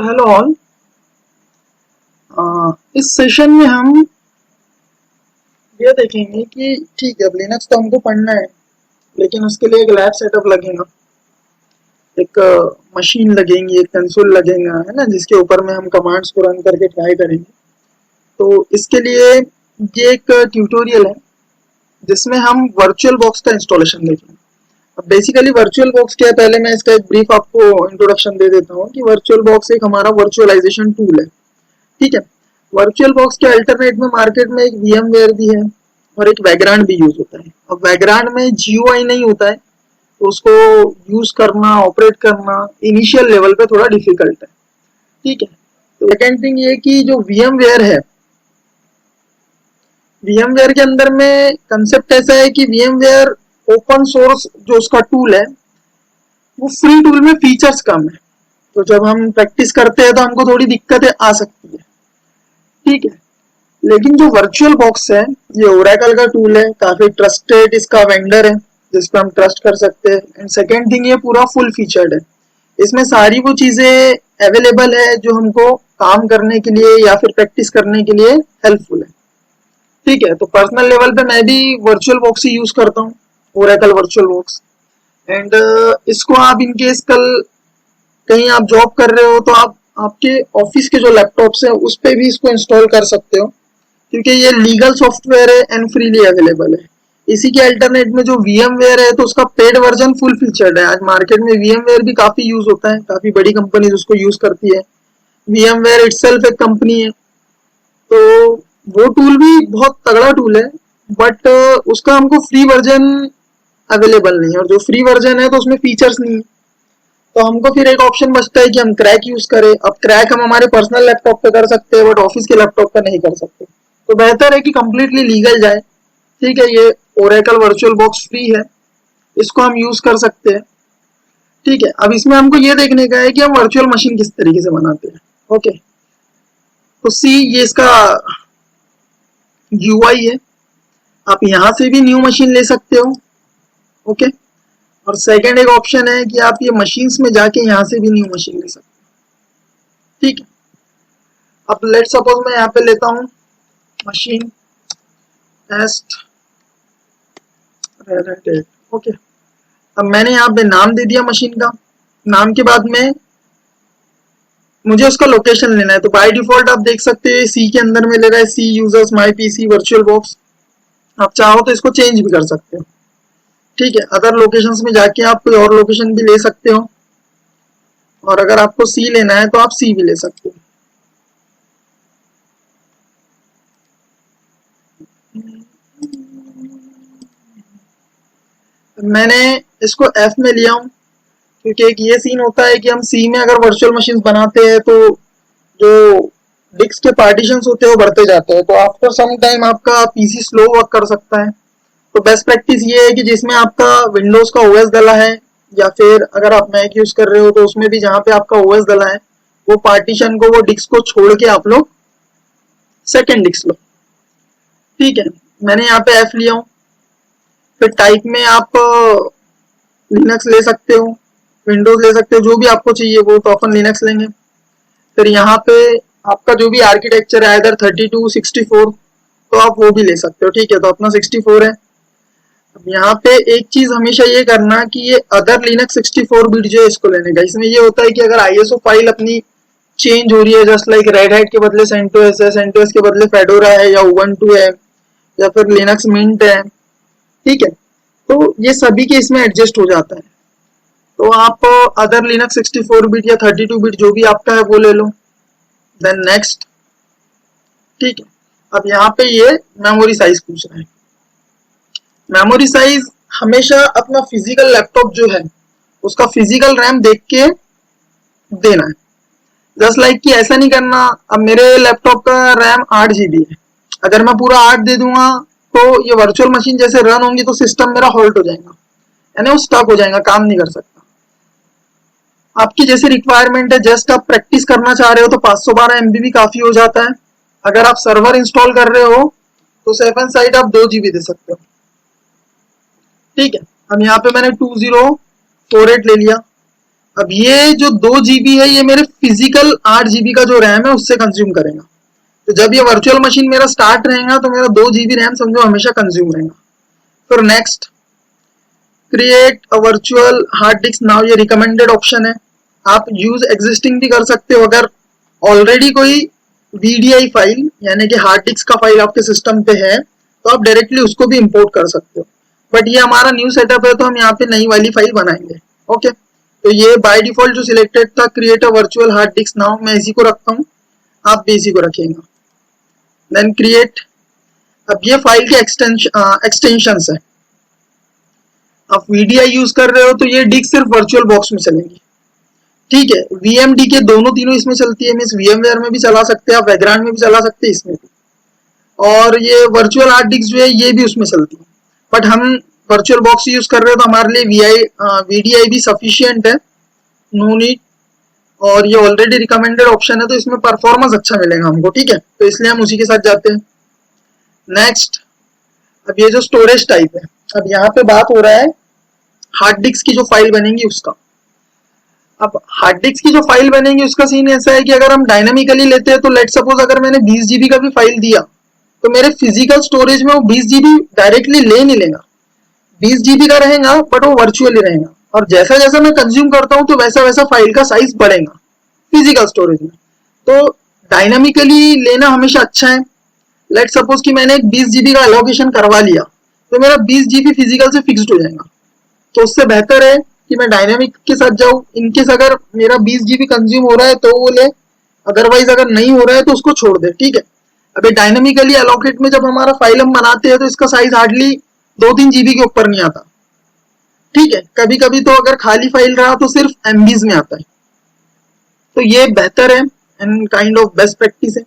Hello all. इस session में हम ये देखेंगे कि ठीक है, अब लिनक्स तो हमको पढ़ना है, लेकिन उसके लिए एक लैब सेटअप लगेगा, एक मशीन लगेंगी, एक कंसोल लगेगा, है ना, जिसके ऊपर में हम कमांड्स को रन करके ट्राई करेंगे। तो इसके लिए ये एक ट्यूटोरियल है जिसमें हम वर्चुअल बॉक्स का इंस्टॉलेशन देखेंगे। अब बेसिकली वर्चुअल बॉक्स क्या है, पहले मैं इसका एक ब्रीफ आपको इंट्रोडक्शन दे देता हूँ कि वर्चुअल बॉक्स एक हमारा वर्चुअलाइजेशन टूल है। ठीक है, वर्चुअल बॉक्स के अल्टरनेट में मार्केट में एक VMware भी है और एक वैग्रांड भी यूज होता है। अब वैग्रांड में GUI नहीं होता है, तो उसको यूज करना, ऑपरेट करना इनिशियल लेवल पे थोड़ा डिफिकल्ट है। ठीक है, तो सेकेंड थिंग ये कि जो VMware है, VMware के अंदर में कंसेप्ट ऐसा है कि VMware ओपन सोर्स जो उसका टूल है वो फ्री टूल में फीचर्स कम है, तो जब हम प्रैक्टिस करते हैं तो हमको थोड़ी दिक्कतें आ सकती है। ठीक है, लेकिन जो वर्चुअल बॉक्स है ये ओरेकल का टूल है, काफी ट्रस्टेड इसका वेंडर है जिस पर हम ट्रस्ट कर सकते हैं। एंड सेकेंड थिंग ये पूरा फुल फीचर्ड है, इसमें सारी वो चीजें अवेलेबल है जो हमको काम करने के लिए या फिर प्रैक्टिस करने के लिए हेल्पफुल है। ठीक है, तो पर्सनल लेवल पे मैं भी वर्चुअल बॉक्स ही यूज करता हूँ, ओरेकल वर्चुअल बॉक्स। एंड इसको आप इनकेस कल कहीं आप जॉब कर रहे हो तो आप आपके ऑफिस के जो लैपटॉप्स है उस पे भी इसको इंस्टॉल कर सकते हो, क्योंकि ये लीगल सॉफ्टवेयर है एंड फ्रीली अवेलेबल है। इसी के अल्टरनेट में जो VMware है तो उसका पेड वर्जन फुल फीचर्ड है। आज मार्केट में VMware भी काफी यूज होता है, काफी बड़ी कंपनीज उसको यूज करती है। VMware इटसेल्फ एक कंपनी है, तो वो टूल भी बहुत तगड़ा टूल है, बट उसका हमको फ्री वर्जन अवेलेबल नहीं है, और जो फ्री वर्जन है तो उसमें फीचर्स नहीं है। तो हमको फिर एक ऑप्शन बचता है कि हम क्रैक यूज करें। अब क्रैक हम हमारे पर्सनल लैपटॉप पे कर सकते हैं, बट ऑफिस के लैपटॉप पे नहीं कर सकते, तो बेहतर है कि कंप्लीटली लीगल जाए। ठीक है, ये ओरेकल वर्चुअल बॉक्स फ्री है, इसको हम यूज कर सकते हैं। ठीक है, अब इसमें हमको ये देखने का है कि हम वर्चुअल मशीन किस तरीके से बनाते हैं। ओके, तो ये इसका UI है, आप यहां से भी न्यू मशीन ले सकते हो। ओके, और सेकेंड एक ऑप्शन है कि आप ये मशीन्स में जाके यहां से भी न्यू मशीन ले सकते हो। ठीक है, अब लेट सपोज मैं यहाँ पे लेता हूँ मशीन टेस्ट रेड। ओके, अब मैंने यहाँ पे नाम दे दिया मशीन का। नाम के बाद में मुझे उसका लोकेशन लेना है, तो बाय डिफॉल्ट आप देख सकते हैं सी के अंदर में ले रहा है, सी यूजर्स माई PC वर्चुअल बॉक्स। आप चाहो तो इसको चेंज भी कर सकते हो। ठीक है, अदर लोकेशंस में जाके आप कोई और लोकेशन भी ले सकते हो, और अगर आपको सी लेना है तो आप सी भी ले सकते हो। मैंने इसको F में लिया हूँ, क्योंकि एक ये सीन होता है कि हम सी में अगर वर्चुअल मशीन बनाते हैं तो जो डिस्क के पार्टीशंस होते हैं वो बढ़ते जाते हैं, तो आफ्टर सम टाइम आपका PC स्लो वर्क कर सकता है। तो बेस्ट प्रैक्टिस ये है कि जिसमें आपका विंडोज का OS डला है, या फिर अगर आप मैक यूज कर रहे हो तो उसमें भी जहां पे आपका OS डला है, वो पार्टीशन को, वो डिस्क को छोड़ के आप लोग सेकेंड डिस्क लो। ठीक है, मैंने यहाँ पे F लिया हूँ। फिर टाइप में आप लिनक्स ले सकते हो, विंडोज ले सकते हो, जो भी आपको चाहिए वो, तो अपन लिनक्स लेंगे। फिर यहाँ पे आपका जो भी आर्किटेक्चर है, इधर 32 64, तो आप वो भी ले सकते हो। ठीक है, तो अपना 64 है। अब यहाँ पे एक चीज हमेशा ये करना कि ये अदर लिनक्स 64 बिट जो है इसको लेने का। इसमें ये होता है कि अगर ISO फाइल अपनी चेंज हो रही है, जस्ट लाइक रेड हैट के बदले CentOS है, CentOS के बदले फेडोरा है, या Ubuntu है, या फिर लिनक्स मिंट है। ठीक है, तो ये सभी के इसमें एडजस्ट हो जाता है। तो आप अदर लिनक्स 64 बिट या 32 बिट जो भी आपका है वो ले लो, देन नेक्स्ट। ठीक है, अब यहाँ पे ये मेमोरी साइज पूछ रहा है। मेमोरी साइज हमेशा अपना फिजिकल लैपटॉप जो है उसका फिजिकल रैम देख के देना है, जस्ट लाइक कि ऐसा नहीं करना। अब मेरे लैपटॉप का रैम 8 GB है, अगर मैं पूरा 8 दे दूंगा तो ये वर्चुअल मशीन जैसे रन होंगी तो सिस्टम मेरा हॉल्ट हो जाएगा, यानी वो स्टक हो जाएगा, काम नहीं कर सकता। आपकी जैसे रिक्वायरमेंट है, जस्ट आप प्रैक्टिस करना चाह रहे हो तो 512 MB भी काफी हो जाता है। अगर आप सर्वर इंस्टॉल कर रहे हो तो 7 साइड आप 2 GB दे सकते हो। ठीक है, अब यहाँ पे मैंने 2048 ले लिया। अब ये जो 2 GB है ये मेरे फिजिकल 8 GB का जो रैम है उससे कंज्यूम करेगा। तो जब ये वर्चुअल मशीन मेरा स्टार्ट रहेगा तो मेरा 2 GB रैम समझो हमेशा कंज्यूम रहेगा। फिर next, create a virtual hard disk now, ये रिकमेंडेड ऑप्शन है। आप यूज एग्जिस्टिंग भी कर सकते हो, अगर ऑलरेडी कोई VDI फाइल यानी कि हार्ड डिस्क का फाइल आपके सिस्टम पे है तो आप डायरेक्टली उसको भी इंपोर्ट कर सकते हो। बट ये हमारा न्यू सेटअप है तो हम यहाँ पे नई वाली फाइल बनाएंगे। ओके, तो ये बाय डिफॉल्ट जो सिलेक्टेड था create a virtual hard disk now, मैं इसी को रखता हूँ, आप भी इसी को रखिएगा। देन क्रिएट, अब ये फाइल के एक्सटेंशंस है। आप VDI यूज कर रहे हो तो ये डिस्क सिर्फ वर्चुअल बॉक्स में चलेगी, ठीक है। VMD के दोनों तीनों इसमें चलती है, मीन्स VMware में भी चला सकते हैं आप, बैकग्राउंड में भी चला सकते हैं, इसमें भी। और ये वर्चुअल हार्ड डिस्क जो है ये भी उसमें चलती है, बट हम वर्चुअल बॉक्स यूज कर रहे हो तो हमारे लिए VDI भी सफिशियंट है, नो नीड। और ये ऑलरेडी रिकमेंडेड ऑप्शन है तो इसमें परफॉर्मेंस अच्छा मिलेगा हमको, ठीक है, तो इसलिए हम उसी के साथ जाते हैं। नेक्स्ट, अब ये जो स्टोरेज टाइप है, अब यहाँ पे बात हो रहा है हार्ड डिस्क की जो फाइल बनेगी उसका। अब हार्ड डिस्क की जो फाइल बनेगी उसका सीन ऐसा है कि अगर हम डायनामिकली लेते हैं तो लेट सपोज अगर मैंने 20 GB का भी फाइल दिया तो मेरे फिजिकल स्टोरेज में वो 20 GB डायरेक्टली ले नहीं लेगा, 20 GB का रहेगा बट वो वर्चुअली रहेगा। और जैसा जैसा मैं कंज्यूम करता हूँ तो वैसा वैसा फाइल का साइज बढ़ेगा फिजिकल स्टोरेज में। तो डायनामिकली लेना हमेशा अच्छा है। लेट सपोज कि मैंने एक 20 GB का एलोकेशन करवा लिया तो मेरा 20 GB फिजिकल से फिक्स्ड हो जाएगा, तो उससे बेहतर है कि मैं डायनामिक के साथ जाऊं। इनकेस अगर मेरा 20 GB कंज्यूम हो रहा है तो वो ले, अदरवाइज अगर नहीं हो रहा है तो उसको छोड़ दे, ठीक है। अभी डायनामिकली एलोकेट में जब हमारा फाइल हम बनाते हैं तो इसका साइज हार्डली 2-3 GB के ऊपर नहीं आता, ठीक है। कभी कभी तो अगर खाली फाइल रहा तो सिर्फ MBs में आता है, तो ये बेहतर है and kind of best practice है,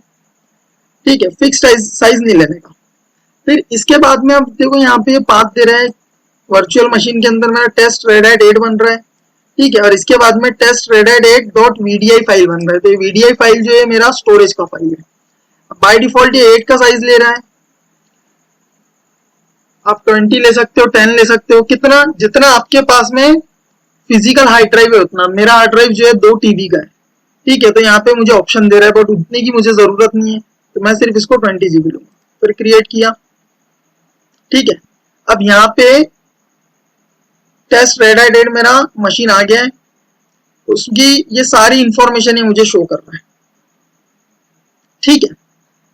ठीक है, फिक्स साइज नहीं लेने का। फिर इसके बाद में अब देखो यहाँ पे पाथ दे रहा है, वर्चुअल मशीन के अंदर मेरा टेस्ट रेड हैट 8 बन रहा है, ठीक है, और इसके बाद में test Red Hat 8 dot VDI file बन रहा है। तो ये VDI फाइल जो है मेरा स्टोरेज का फाइल है। बाय डिफॉल्ट ये 8 का साइज ले रहा है, आप 20 ले सकते हो, 10 ले सकते हो, कितना जितना आपके पास में फिजिकल हार्ड ड्राइव है उतना। मेरा हार्ड ड्राइव जो है 2 TB का है, ठीक है, तो यहाँ पे मुझे ऑप्शन दे रहा है बट उतने की मुझे जरूरत नहीं है तो मैं सिर्फ इसको 20 GB लूंगा। फिर क्रिएट किया, ठीक है। अब यहाँ पे टेस्ट रेड हैट 8 मेरा मशीन आ गया है, उसकी ये सारी इंफॉर्मेशन है मुझे शो कर रहा है, ठीक है।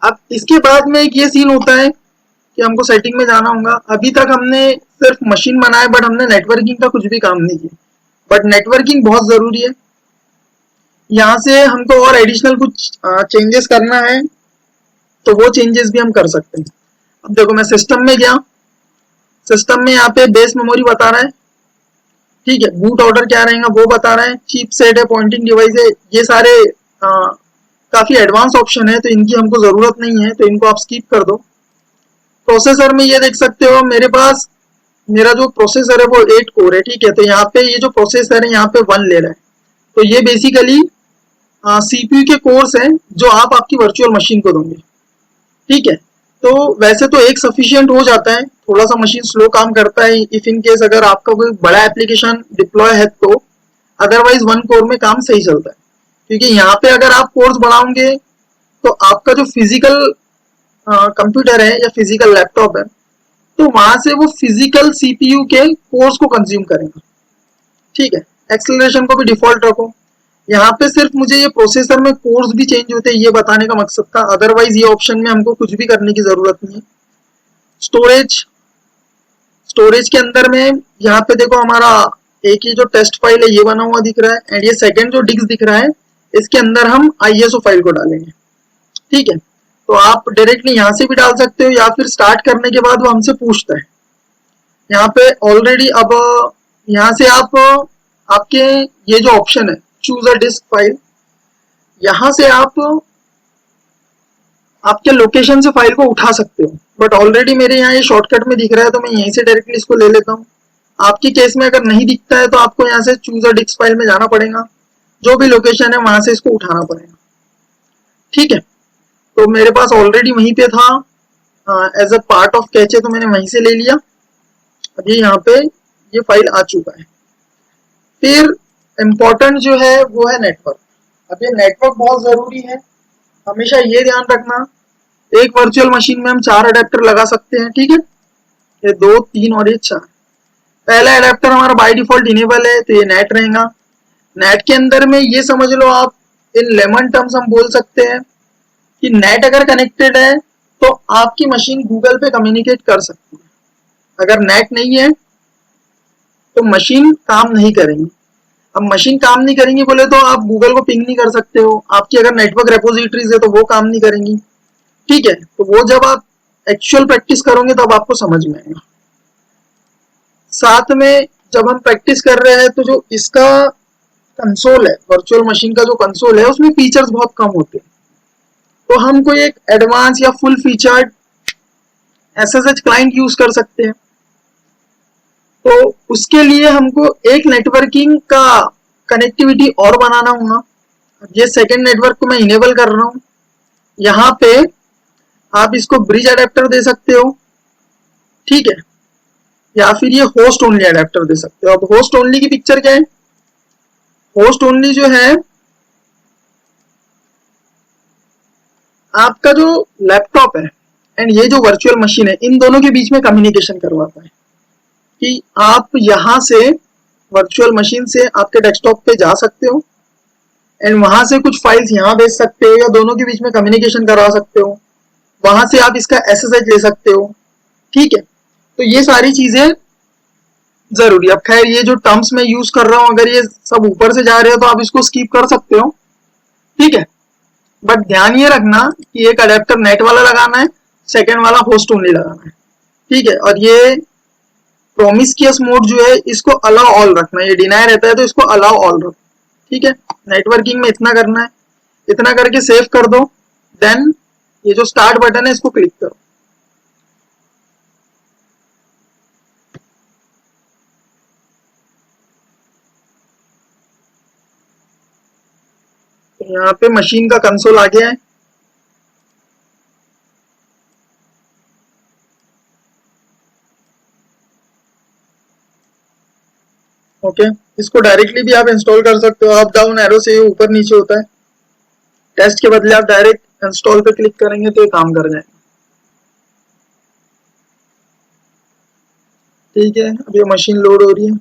अब इसके बाद में एक ये सीन होता है कि हमको सेटिंग में जाना होगा। अभी तक हमने सिर्फ मशीन बनाया बट हमने नेटवर्किंग का कुछ भी काम नहीं किया, बट नेटवर्किंग बहुत जरूरी है। यहाँ से हमको और एडिशनल कुछ चेंजेस करना है तो वो चेंजेस भी हम कर सकते हैं। अब देखो मैं सिस्टम में गया, सिस्टम में यहाँ पे बेस मेमोरी बता रहा है, ठीक है, बूट ऑर्डर क्या रहेगा वो बता रहा है, चिप सेट है, पॉइंटिंग डिवाइस है, ये सारे काफी एडवांस ऑप्शन है तो इनकी हमको जरूरत नहीं है तो इनको आप स्किप कर दो। प्रोसेसर में ये देख सकते हो मेरे पास मेरा जो प्रोसेसर है वो 8 कोर है, ठीक है, तो यहाँ पे ये जो प्रोसेसर है यहाँ पे 1 ले रहा है, तो ये बेसिकली CPU के कोर्स हैं जो आप आपकी वर्चुअल मशीन को दोगे, ठीक है। तो वैसे तो एक सफिशियंट हो जाता है, थोड़ा सा मशीन स्लो काम करता है इफ इन केस अगर आपका कोई बड़ा एप्लीकेशन डिप्लॉय है तो, अदरवाइज 1 कोर में काम सही चलता है। क्योंकि यहाँ पे अगर आप कोर्स बढ़ाओगे तो आपका जो फिजिकल कंप्यूटर है या फिजिकल लैपटॉप है तो वहां से वो फिजिकल CPU के कोर्स को कंज्यूम करेगा, ठीक है। एक्सेलरेशन को भी डिफॉल्ट रखो। यहाँ पे सिर्फ मुझे ये प्रोसेसर में कोर्स भी चेंज होते हैं ये बताने का मकसद था, अदरवाइज ये ऑप्शन में हमको कुछ भी करने की जरूरत नहीं है। स्टोरेज के अंदर में यहाँ पे देखो हमारा एक ही जो टेस्ट फाइल है ये बना हुआ दिख रहा है एंड ये सेकंड जो डिस्क दिख रहा है इसके अंदर हम ISO फाइल को डालेंगे, ठीक है। तो आप डायरेक्टली यहाँ से भी डाल सकते हो या फिर स्टार्ट करने के बाद वो हमसे पूछता है यहाँ पे ऑलरेडी। अब यहाँ से आप आपके ये जो ऑप्शन है चूज अ डिस्क फाइल, यहाँ से आप आपके लोकेशन से फाइल को उठा सकते हो, बट ऑलरेडी मेरे यहाँ ये शॉर्टकट में दिख रहा है तो मैं यहीं से डायरेक्टली इसको ले लेता हूँ। आपके केस में अगर नहीं दिखता है तो आपको यहाँ से चूज अ डिस्क फाइल में जाना पड़ेगा, जो भी लोकेशन है वहां से इसको उठाना पड़ेगा, ठीक है। तो मेरे पास ऑलरेडी वहीं पे था as a part of cache तो मैंने वहीं से ले लिया। अब ये यहाँ पे ये फाइल आ चुका है। फिर इम्पोर्टेंट जो है वो है नेटवर्क। अब ये नेटवर्क बहुत जरूरी है, हमेशा ये ध्यान रखना, एक वर्चुअल मशीन में हम 4 अडेप्टर लगा सकते हैं, ठीक है, ये 2 3 और ये 4। पहला अडेप्टर हमारा बाय डिफॉल्ट इनेबल है तो ये नेट रहेगा। नेट के अंदर में ये समझ लो आप, इन लेमन टर्म्स हम बोल सकते हैं कि नेट अगर कनेक्टेड है तो आपकी मशीन गूगल पे कम्युनिकेट कर सकती है, अगर नेट नहीं है तो मशीन काम नहीं करेंगी। अब मशीन काम नहीं करेंगी बोले तो आप गूगल को पिंग नहीं कर सकते हो, आपकी अगर नेटवर्क रेपोजिटरीज है तो वो काम नहीं करेंगी, ठीक है। तो वो जब आप एक्चुअल प्रैक्टिस करोगे तब आपको समझ में आएगा। साथ में जब हम प्रैक्टिस कर रहे हैं तो जो इसका कंसोल है, वर्चुअल मशीन का जो कंसोल है, उसमें फीचर्स बहुत कम होते हैं, तो हम कोई एक एडवांस या full featured SSH client use कर सकते हैं। तो उसके लिए हमको एक नेटवर्किंग का कनेक्टिविटी और बनाना होगा। ये सेकेंड नेटवर्क को मैं इनेबल कर रहा हूं, यहाँ पे आप इसको ब्रिज अडेप्टर दे सकते हो, ठीक है, या फिर ये होस्ट ओनली अडेप्टर दे सकते हो। अब होस्ट ओनली की पिक्चर क्या है, होस्ट ओनली जो है आपका जो लैपटॉप है एंड ये जो वर्चुअल मशीन है, इन दोनों के बीच में कम्युनिकेशन करवाता है कि आप यहां से वर्चुअल मशीन से आपके डेस्कटॉप पे जा सकते हो एंड वहां से कुछ फाइल्स यहां भेज सकते हो या दोनों के बीच में कम्युनिकेशन करवा सकते हो, वहां से आप इसका एसएसएच ले सकते हो, ठीक है। तो ये सारी चीजें जरूरी। अब खैर ये जो टर्म्स में यूज कर रहा हूं, अगर ये सब ऊपर से जा रहे हो तो आप इसको स्किप कर सकते हो, ठीक है, बट ध्यान ये रखना कि एक अडेप्टर नेट वाला लगाना है, सेकेंड वाला होस्ट ओनली लगाना है, ठीक है। और ये प्रोमिस्कियस मोड जो है इसको अलाउ ऑल रखना है, ये डिनाई रहता है तो इसको अलाउ ऑल रखो, ठीक है। नेटवर्किंग में इतना करना है, इतना करके सेव कर दो, देन ये जो स्टार्ट बटन है इसको क्लिक करो। तो यहाँ पे मशीन का कंसोल आ गया है, ओके। इसको डायरेक्टली भी आप इंस्टॉल कर सकते हो, अप डाउन एरो से ऊपर नीचे होता है। टेस्ट के बदले आप डायरेक्ट इंस्टॉल पे क्लिक करेंगे तो ये काम कर जाएगा, ठीक है। अब ये मशीन लोड हो रही है,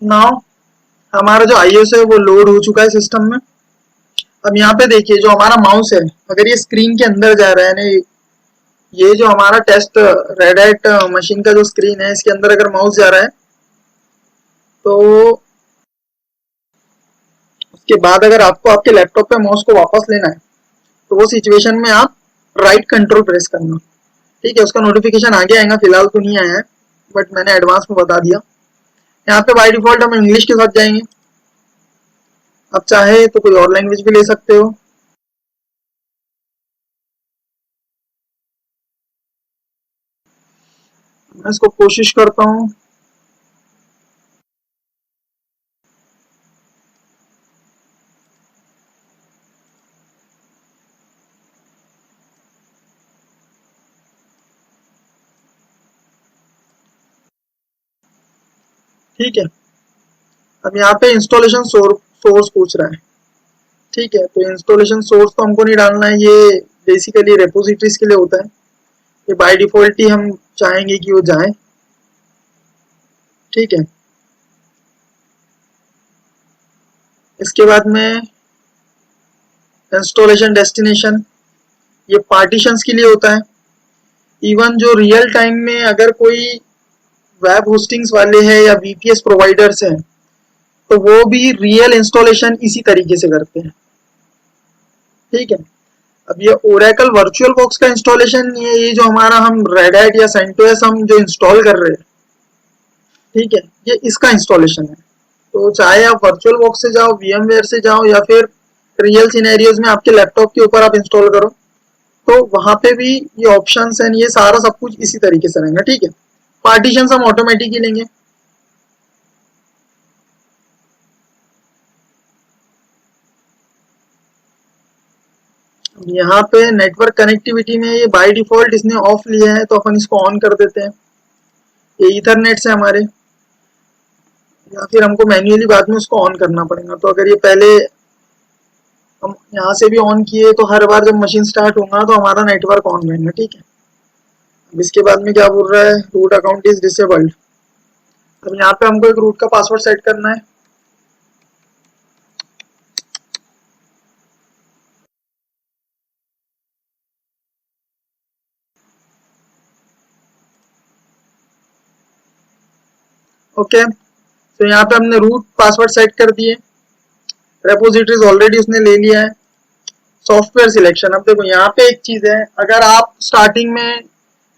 नाउ हमारा जो आईओएस है वो लोड हो चुका है सिस्टम में। अब यहाँ पे देखिए जो हमारा माउस है, अगर ये स्क्रीन के अंदर जा रहा है ना, ये जो हमारा टेस्ट रेड हैट मशीन का जो स्क्रीन है, इसके अंदर अगर माउस जा रहा है तो उसके बाद अगर आपको आपके लैपटॉप पे माउस को वापस लेना है तो वो सिचुएशन में आप राइट कंट्रोल प्रेस करना, ठीक है। उसका नोटिफिकेशन आगे आएगा, फिलहाल तो नहीं आया है बट मैंने एडवांस में बता दिया। यहाँ पे बाय डिफॉल्ट हम इंग्लिश के साथ जाएंगे, आप चाहे तो कोई और लैंग्वेज भी ले सकते हो। मैं इसको कोशिश करता हूँ, ठीक है। अब यहाँ पे इंस्टॉलेशन सोर्स पूछ रहा है, ठीक है। तो इंस्टॉलेशन सोर्स तो हमको नहीं डालना है, ये बेसिकली रेपोजिटरीज के लिए होता है, ये बाय डिफॉल्ट ही हम चाहेंगे कि वो जाए, ठीक है। इसके बाद में इंस्टॉलेशन डेस्टिनेशन, ये पार्टीशंस के लिए होता है। इवन जो रियल टाइम में अगर कोई वेब होस्टिंग्स वाले हैं या वीपीएस प्रोवाइडर्स हैं तो वो भी रियल इंस्टॉलेशन इसी तरीके से करते हैं, ठीक है। अब ये ओरेकल वर्चुअल बॉक्स का इंस्टॉलेशन नहीं है, ये जो हमारा हम रेड हैट या सेंटोस हम जो इंस्टॉल कर रहे हैं, ठीक है, ये इसका इंस्टॉलेशन है। तो चाहे आप वर्चुअल बॉक्स से जाओ, वीएमवेयर से जाओ या फिर रियल सिनेरियोज में आपके लैपटॉप के ऊपर आप इंस्टॉल करो, तो वहां पे भी ये ऑप्शंस हैं, ये सारा सब कुछ इसी तरीके से रहेगा, ठीक है। पार्टीशन हम ऑटोमेटिक ही लेंगे। यहाँ पे नेटवर्क कनेक्टिविटी में ये बाय डिफॉल्ट इसने ऑफ लिया है, तो अपन इसको ऑन कर देते हैं। ये ईथरनेट से हमारे, या फिर हमको मैन्युअली बाद में उसको ऑन करना पड़ेगा। तो अगर ये पहले हम यहाँ से भी ऑन किए तो हर बार जब मशीन स्टार्ट होगा तो हमारा नेटवर्क ऑन रहेगा, ठीक है। अब इसके बाद में क्या बोल रहा है, रूट अकाउंट इज डिसेबल्ड। अब यहाँ पे हमको एक रूट का पासवर्ड सेट करना है। ओके, तो यहाँ पे हमने रूट पासवर्ड सेट कर दिए। रेपोजिटरीज ऑलरेडी उसने ले लिया है। सॉफ्टवेयर सिलेक्शन, अब देखो यहाँ पे एक चीज है, अगर आप स्टार्टिंग में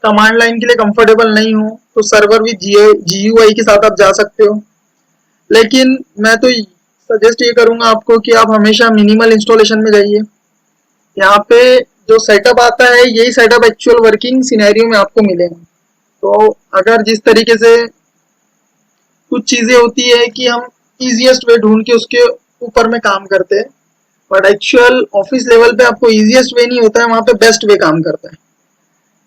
कमांड लाइन के लिए कंफर्टेबल नहीं हो तो सर्वर विद GUI के साथ आप जा सकते हो, लेकिन मैं तो सजेस्ट ये करूंगा आपको कि आप हमेशा मिनिमल इंस्टॉलेशन में जाइए। यहाँ पे जो सेटअप आता है यही सेटअप एक्चुअल वर्किंग सिनेरियो में आपको मिलेगा। तो अगर जिस तरीके से कुछ चीजें होती है कि हम इजीएस्ट वे ढूंढ के उसके ऊपर में काम करते हैं, बट एक्चुअल ऑफिस लेवल पे आपको इजीएस्ट वे नहीं होता है, वहां पे बेस्ट वे काम करता है।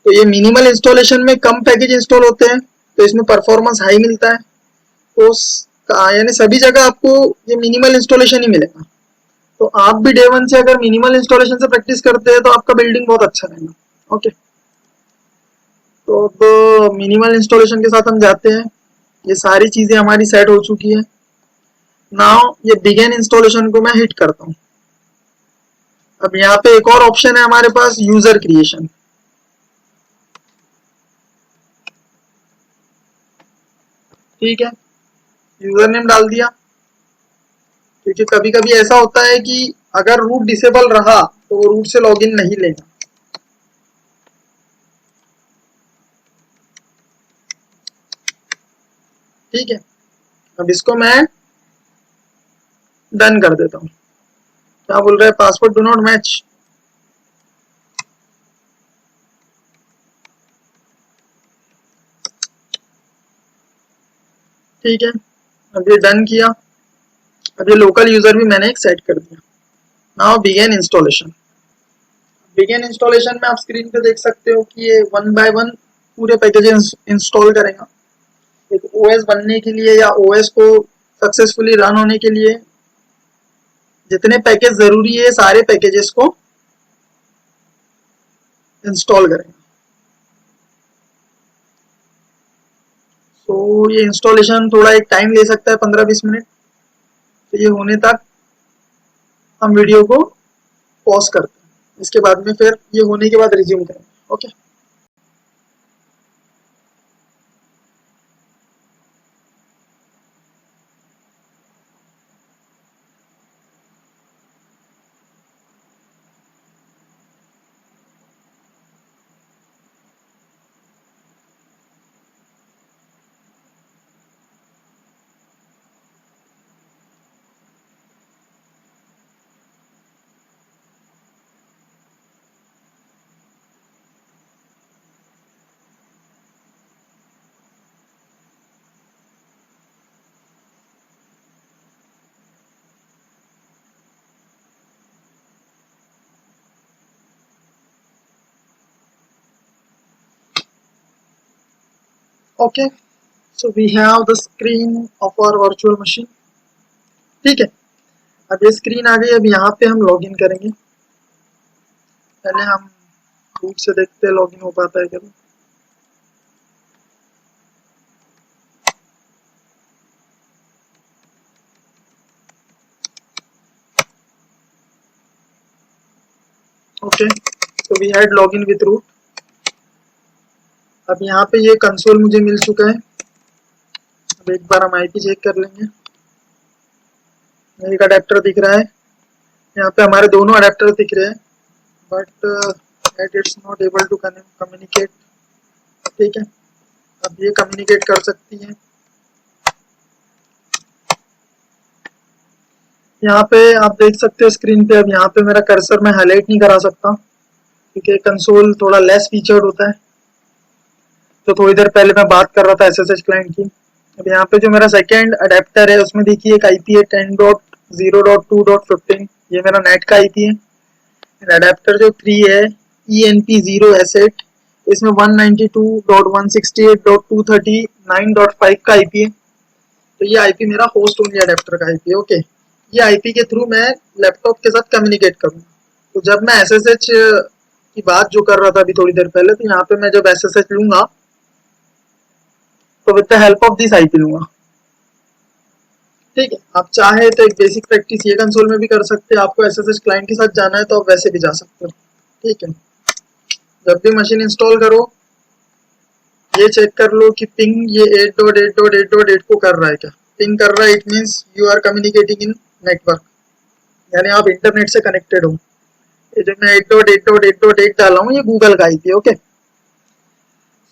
तो ये मिनिमल इंस्टॉलेशन में कम पैकेज इंस्टॉल होते हैं, तो इसमें परफॉर्मेंस हाई मिलता है। तो यानी सभी जगह आपको ये मिनिमल इंस्टॉलेशन ही मिलेगा। तो आप भी डे वन से अगर मिनिमल इंस्टॉलेशन से प्रैक्टिस करते हैं तो आपका बिल्डिंग बहुत अच्छा रहेगा। ओके, तो अब मिनिमल इंस्टॉलेशन के साथ हम जाते हैं। ये सारी चीजें हमारी सेट हो चुकी है। नाउ ये बिगिन इंस्टॉलेशन को मैं हिट करता हूँ। अब यहाँ पे एक और ऑप्शन है हमारे पास, यूजर क्रिएशन। ठीक है, यूजर नेम डाल दिया, क्योंकि कभी कभी ऐसा होता है कि अगर रूट डिसेबल रहा तो वो रूट से लॉगिन नहीं लेगा। ठीक है, अब इसको मैं डन कर देता हूँ। क्या बोल रहा है, पासवर्ड डू नॉट मैच। ठीक है, अब ये डन किया। अब ये लोकल यूजर भी मैंने एक सेट कर दिया। Now begin installation. Begin installation में आप स्क्रीन पे देख सकते हो कि ये 1 बाय 1 पूरे पैकेजेस इंस्टॉल करेगा। एक ओएस बनने के लिए या ओएस को सक्सेसफुली रन होने के लिए जितने पैकेज जरूरी है सारे पैकेजेस को इंस्टॉल करेंगे। तो ये इंस्टॉलेशन थोड़ा एक टाइम ले सकता है, 15-20 मिनट। तो ये होने तक हम वीडियो को पॉज करते हैं, इसके बाद में फिर ये होने के बाद रिज्यूम करेंगे। Okay, okay, so we have the screen of our virtual machine. ठीक है, अब ये स्क्रीन आ गई। अब यहाँ पे हम लॉगिन करेंगे। पहले हम रूट से देखते हैं लॉगिन हो पाता है क्या। ओके, तो we had login with root. अब यहाँ पे ये कंसोल मुझे मिल चुका है। अब एक बार हम आईपी चेक कर लेंगे। एक अडेप्टर दिख रहा है, यहाँ पे हमारे दोनों अडेप्टर दिख रहे हैं, but it's not able to communicate. ठीक है, अब ये कम्युनिकेट कर सकती है। यहाँ पे आप देख सकते हो स्क्रीन पे। अब यहाँ पे मेरा कर्सर मैं हाईलाइट नहीं करा सकता क्योंकि कंसोल थोड़ा लेस फीचर्ड होता है। तो थोड़ी देर पहले मैं बात कर रहा था SSH क्लाइंट की। अब यहाँ पे जो मेरा सेकेंड अडेप्टर है उसमें देखिए एक IP है 10.0.2.15, ये मेरा नेट का IP है। अडेप्टर जो 3 है ENP0 इसमें 192.168.239.5 का IP है। तो ये IP मेरा होस्ट ओनली अडेप्टर का IP है। ओके, ये IP के थ्रू मैं लैपटॉप के साथ कम्युनिकेट करूँगा। तो जब मैं SSH की बात जो कर रहा था अभी थोड़ी देर पहले, तो यहाँ पे मैं जब SSH लूंगा तो with the help of this IP लूंगा। ठीक है, आप चाहे तो एक बेसिक प्रैक्टिस ये कंसोल में भी कर सकते हैं। आपको SSH क्लाइंट के साथ जाना है तो आप वैसे भी जा सकते हो। ठीक है, जब भी मशीन इंस्टॉल करो ये चेक कर लो कि पिंग ये 8.8.8.8 को कर रहा है क्या। पिंग कर रहा है, it means you are communicating in network, यानी आप इंटरनेट से कनेक्टेड हो। ये जो मैं 8.8.8.8 डाला हूँ ये गूगल का IP है। Okay,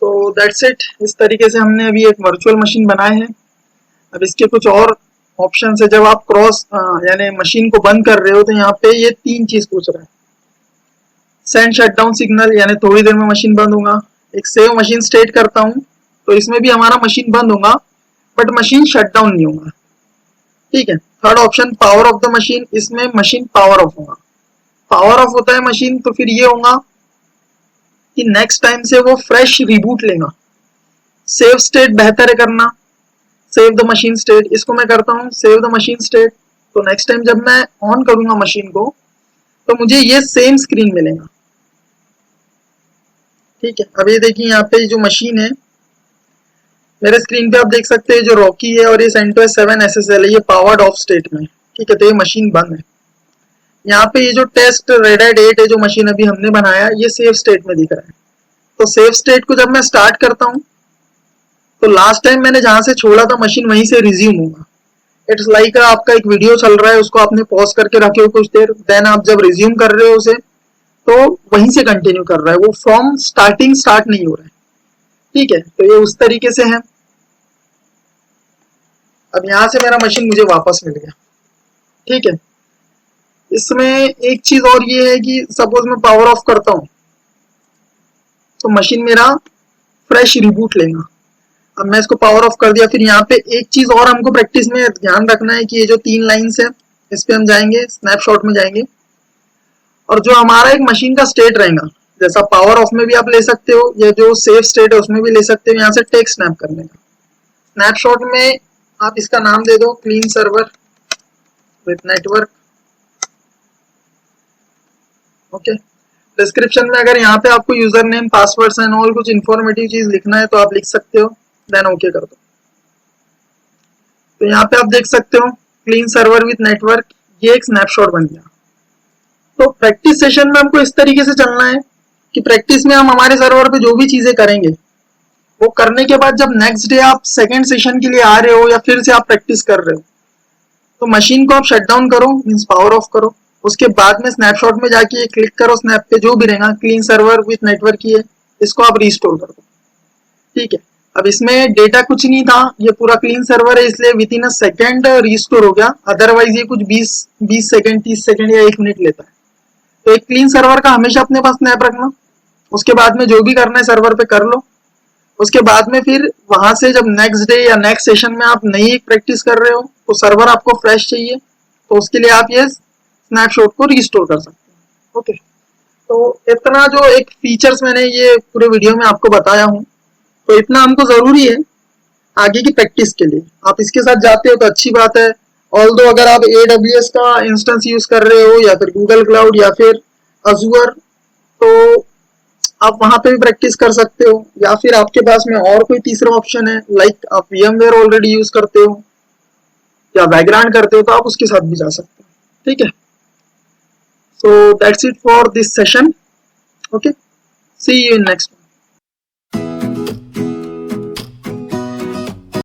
so that's it. इस तरीके से हमने अभी एक वर्चुअल मशीन बनाए हैं। अब इसके कुछ और ऑप्शन है। जब आप क्रॉस यानी मशीन को बंद कर रहे हो तो यहाँ पे ये 3 चीज पूछ रहा है। सेंड शटडाउन सिग्नल, यानी थोड़ी देर में मशीन बंद होगा। एक सेव मशीन स्टेट करता हूँ तो इसमें भी हमारा मशीन बंद होगा बट मशीन शटडाउन नहीं होगा। ठीक है, third option power of the machine, इसमें मशीन पावर ऑफ होगा। पावर ऑफ होता है मशीन तो फिर ये होगा कि नेक्स्ट टाइम से वो फ्रेश रिबूट लेगा। सेव स्टेट बेहतर है करना, सेव द मशीन स्टेट, इसको मैं करता हूँ सेव द मशीन स्टेट। तो नेक्स्ट टाइम जब मैं ऑन करूंगा मशीन को तो मुझे ये सेम स्क्रीन मिलेगा। ठीक है, अब ये देखिए यहाँ पे जो मशीन है मेरे स्क्रीन पे आप देख सकते हैं जो रॉकी है और ये CentOS 7 SSL है, ये पावर्ड ऑफ स्टेट में। ठीक है, तो ये मशीन बंद है। यहाँ पे ये जो टेस्ट Red Hat 8 है जो मशीन अभी हमने बनाया ये सेव स्टेट में दिख रहा है। तो सेव स्टेट को जब मैं स्टार्ट करता हूँ तो लास्ट टाइम मैंने जहां से छोड़ा था मशीन वहीं से रिज्यूम होगा। इट्स लाइक आपका एक वीडियो चल रहा है, उसको आपने पॉज करके रखे हो कुछ देर, देन आप जब रिज्यूम कर रहे हो उसे तो वहीं से कंटिन्यू कर रहा है, वो फ्रॉम स्टार्टिंग स्टार्ट नहीं हो रहा है। ठीक है, तो ये उस तरीके से है। अब यहां से मेरा मशीन मुझे वापस मिल गया। ठीक है, इसमें एक चीज और ये है कि सपोज मैं पावर ऑफ करता हूं तो मशीन मेरा फ्रेश रिबूट लेगा। अब मैं इसको पावर ऑफ कर दिया। फिर यहाँ पे एक चीज और हमको प्रैक्टिस में ध्यान रखना है कि ये जो 3 लाइन्स है इस पे हम जाएंगे, स्नैपशॉट में जाएंगे और जो हमारा एक मशीन का स्टेट रहेगा, जैसा पावर ऑफ में भी आप ले सकते हो या जो सेव स्टेट है उसमें भी ले सकते हो, यहाँ से टेक स्नैप करने का। स्नैपशॉट में आप इसका नाम दे दो clean server with network. Okay, description में अगर यहाँ पे आपको user name passwords and all कुछ इंफॉर्मेटिव चीज लिखना है तो आप लिख सकते हो, देन ओके कर दो। तो यहाँ पे आप देख सकते हो क्लीन सर्वर विथ नेटवर्क, ये एक स्नैपशॉट बन गया। तो प्रैक्टिस सेशन में हमको इस तरीके से चलना है कि प्रैक्टिस में हम हमारे सर्वर पे जो भी चीजें करेंगे वो करने के बाद जब नेक्स्ट डे आप सेकेंड सेशन के लिए आ रहे हो या फिर से आप प्रैक्टिस कर रहे हो तो मशीन को आप शट डाउन करो, मीन्स पावर ऑफ करो। उसके बाद में स्नैपशॉट में जाके क्लिक करो, स्नैप पे जो भी रहेगा क्लीन सर्वर विथ नेटवर्क की है, इसको आप रिस्टोर कर दो। ठीक है, अब इसमें डेटा कुछ नहीं था, ये पूरा क्लीन सर्वर है इसलिए with in a second restore हो गया। अदरवाइज ये कुछ 20 सेकेंड 30 सेकेंड या 1 मिनट लेता है। तो एक क्लीन सर्वर का हमेशा अपने पास स्नैप रखना। उसके बाद में जो भी करना है सर्वर पे कर लो। उसके बाद में फिर वहां से जब नेक्स्ट डे या नेक्स्ट सेशन में आप नई प्रैक्टिस कर रहे हो तो सर्वर आपको फ्रेश चाहिए, तो उसके लिए आप ये स्नैपशॉट को रिस्टोर कर सकते हैं। ओके, तो इतना जो एक फीचर्स मैंने ये पूरे वीडियो में आपको बताया हूँ, तो इतना हमको जरूरी है आगे की प्रैक्टिस के लिए। आप इसके साथ जाते हो तो अच्छी बात है। ऑल्दो अगर आप AWS का इंस्टेंस यूज कर रहे हो या फिर गूगल क्लाउड या फिर अजूर, तो आप वहां पे भी प्रैक्टिस कर सकते हो। या फिर आपके पास में और कोई तीसरा ऑप्शन है, लाइक आप VMware ऑलरेडी यूज करते हो या बैकग्राउंड करते हो तो आप उसके साथ भी जा सकते हो। ठीक है, so that's it for this session. Okay, see you in next.